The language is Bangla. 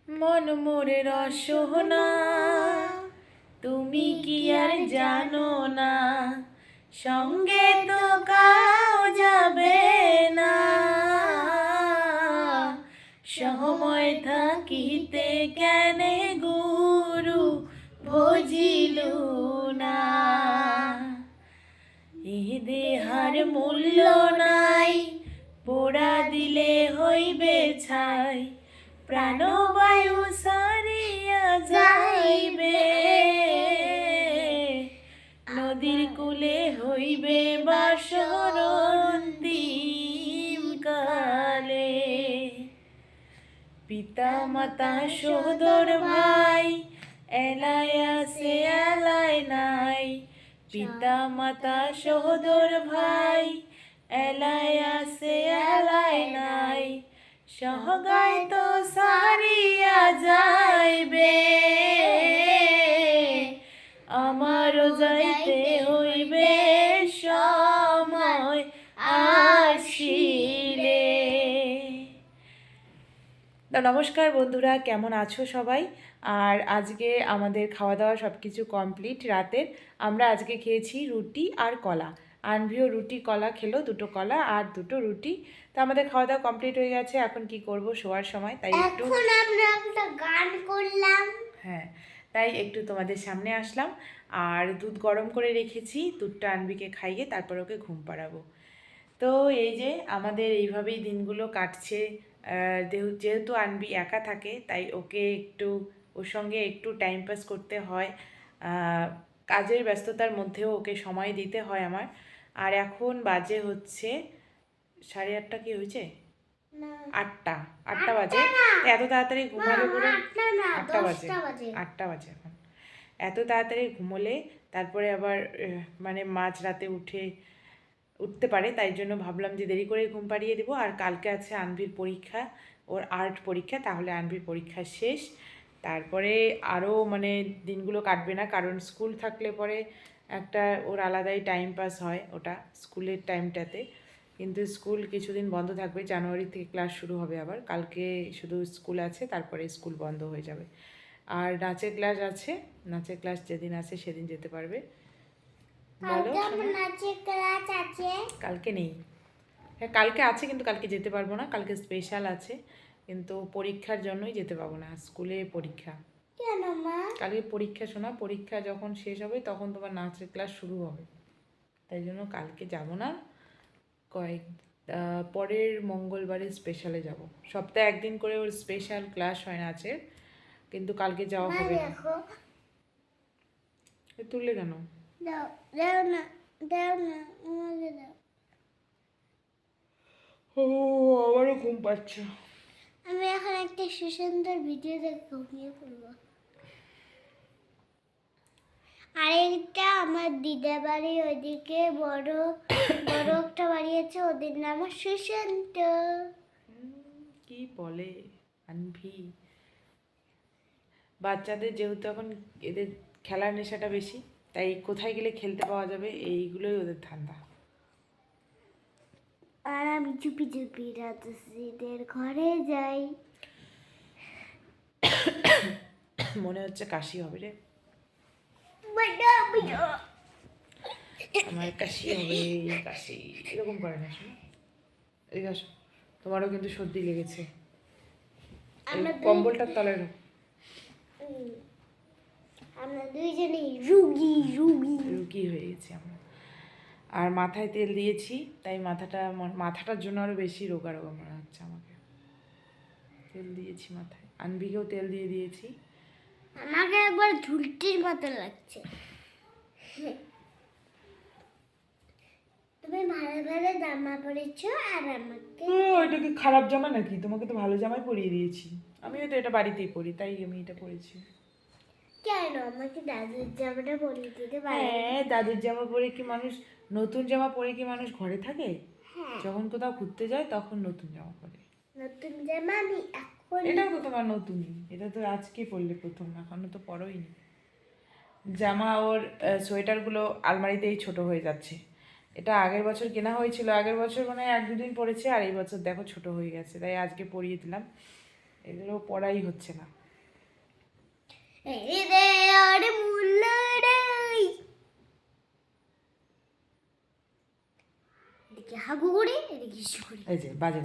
মন মোরে রসনা, তুমি কি আর জানো না, সঙ্গে তো কাউ যাবে না, সময় থাকিতে কেনে গুরু ভজিলু না। এ দেহার মূল্য নাই, পোড়া দিলে হইবে ছাই, প্রাণবায়ু সারিয়া যাইবে, নদীর কূলে হইবে বাসর অন্তিম কালে। পিতা মাতা সোদর ভাই, এলাই আছে এলাই নাই, পিতা মাতা সহোদর ভাই, এলাই আছে এলাই নাই, সহগায় তো সারিয়া যাইবে, আমারও যাইতে হইবে সময় আসিলে। তো নমস্কার বন্ধুরা, কেমন আছো সবাই? আর আজকে আমাদের খাওয়া দাওয়া সব কিছু কমপ্লিট রাতের। আমরা আজকে খেয়েছি রুটি আর কলা। আনভিও রুটি কলা খেলো, দুটো কলা আর দুটো রুটি। তো আমাদের খাওয়া দাওয়া কমপ্লিট হয়ে গেছে। এখন কি করব, শোয়ার সময়, তাই একটু আমরা একটা গান করলাম। হ্যাঁ, তাই একটু তোমাদের সামনে আসলাম। আর দুধ গরম করে রেখেছি, দুধটা আনভিকে খাইয়ে তারপর ওকে ঘুম পাড়াবো। তো এই যে আমাদের এইভাবেই দিনগুলো কাটছে। যেহেতু আনবি একা থাকে, তাই ওকে একটু ওর সঙ্গে একটু টাইম পাস করতে হয়। কাজের ব্যস্ততার মধ্যেও ওকে সময় দিতে হয় আমার। আর এখন বাজে হচ্ছে 8:30। কি হয়েছে? 8টা বাজে। এত তাড়াতাড়ি ঘুমালে পুরো 8টা বাজে, 8টা বাজে এখন। এত তাড়াতাড়ি ঘুমোলে তারপরে আবার মানে মাঝরাতে উঠতে পারে, তাই জন্য ভাবলাম যে দেরি করে ঘুম পাড়িয়ে দেবো। আর কালকে আছে আনভির পরীক্ষা, ওর আর্ট পরীক্ষা, তাহলে আনভির পরীক্ষা শেষ। তারপরে আরও মানে দিনগুলো কাটবে না, কারণ স্কুল থাকলে পরে একটা ওর আলাদাই টাইম পাস হয় ওটা স্কুলের টাইমটাতে। কিন্তু স্কুল কিছুদিন বন্ধ থাকবে, জানুয়ারি থেকে ক্লাস শুরু হবে আবার। কালকে শুধু স্কুল আছে, তারপরে স্কুল বন্ধ হয়ে যাবে। আর নাচের ক্লাস আছে, নাচের ক্লাস যেদিন আছে সেদিন যেতে পারবে। কালকে নেই। হ্যাঁ, কালকে আছে, কিন্তু কালকে যেতে পারবো না, কালকে স্পেশাল আছে, কিন্তু পরীক্ষার জন্যই যেতে পারবো না। স্কুলে পরীক্ষা। কেন মা? কালকে পরীক্ষা, শোনা, পরীক্ষা যখন শেষ হবে তখন তোমার নাচের ক্লাস শুরু হবে, তাই জন্য কালকে যাব না। পরের মঙ্গলবারে স্পেশালে যাব। সপ্তাহে একদিন করে ওর স্পেশাল ক্লাস হয় নাচের, কিন্তু কালকে যাওয়া হবে না। তুললে কেন? দাও না, দাও না, আমাকে দাও। ও, আমারও ঘুম পাচ্ছে। আমি এখন একটা সুন্দর ভিডিও দেখে ঘুমিয়ে পড়বো। আরেকটা আমার দিদা বাড়ি ওইদিকে বড় বড় একটা বাড়ি আছে, ওদের নাম সুশান্ত। কি বলে আনভি? বাচ্চাদের যেহেতু এখন এদের খেলার নেশাটা বেশি, তাই কোথায় গেলে খেলতে পাওয়া যাবে এইগুলোই ওদের ধান্দা। আর আমি চুপি চুপি রাতসিদের ঘরে যাই। মনে হচ্ছে কাশি হবে রে, আমার কাশি হবে, কাশি এরকম করে না, শোনো এদিকে আসো। তোমারও কিন্তু সর্দি লেগেছে, কম্বলটার তলায় রাখো। আমরা দুইজনেই রুগী রুগী রুগী হয়ে গেছি আমরা। আর মাথায় তেল দিয়েছি, তাই মাথাটার জন্য আরও বেশি রোগা রোগা মনে হচ্ছে আমাকে। তেল দিয়েছি মাথায়, আনবিকেও তেল দিয়ে দিয়েছি। আমাকে একবার ঝুলটির মতো লাগছে। তুমি ভালো ভালো জামা পরেছো আর আমাকে। এটা কি খারাপ জামা নাকি? তোমাকে তো ভালো জামাই পরিয়ে দিয়েছি। আমিও তো এটা বাড়িতেই পরি, তাই আমি এটা পরেছি। কেন আমাকে দাদুর জামাটা পরিয়ে দিতে পারে? হ্যাঁ, দাদুর জামা পরে কি মানুষ, নতুন জামা পরে কি মানুষ ঘরে থাকে? হ্যাঁ, যখন কোথাও ঘুরতে যায় তখন নতুন জামা পরে। নতুন জামা আমি এখন। এটাও তো তোমার নতুনই, এটা তো আজকে পরলে প্রথম, এখনো তো পরোইনি। জামা ওর সোয়েটারগুলো আলমারিতেই ছোট হয়ে যাচ্ছে। এটা আগের বছর কেনা হয়েছিল, আগের বছর মানে 1-2 দিন পরেছে, আর এই বছর দেখো ছোট হয়ে গেছে, তাই আজকে পরিয়ে দিলাম। এগুলো পরাই হচ্ছে না। এই রে আর মুল্লারাই এদিকে হাগু করে এদিকে ইস্যু করে এই যে বাজে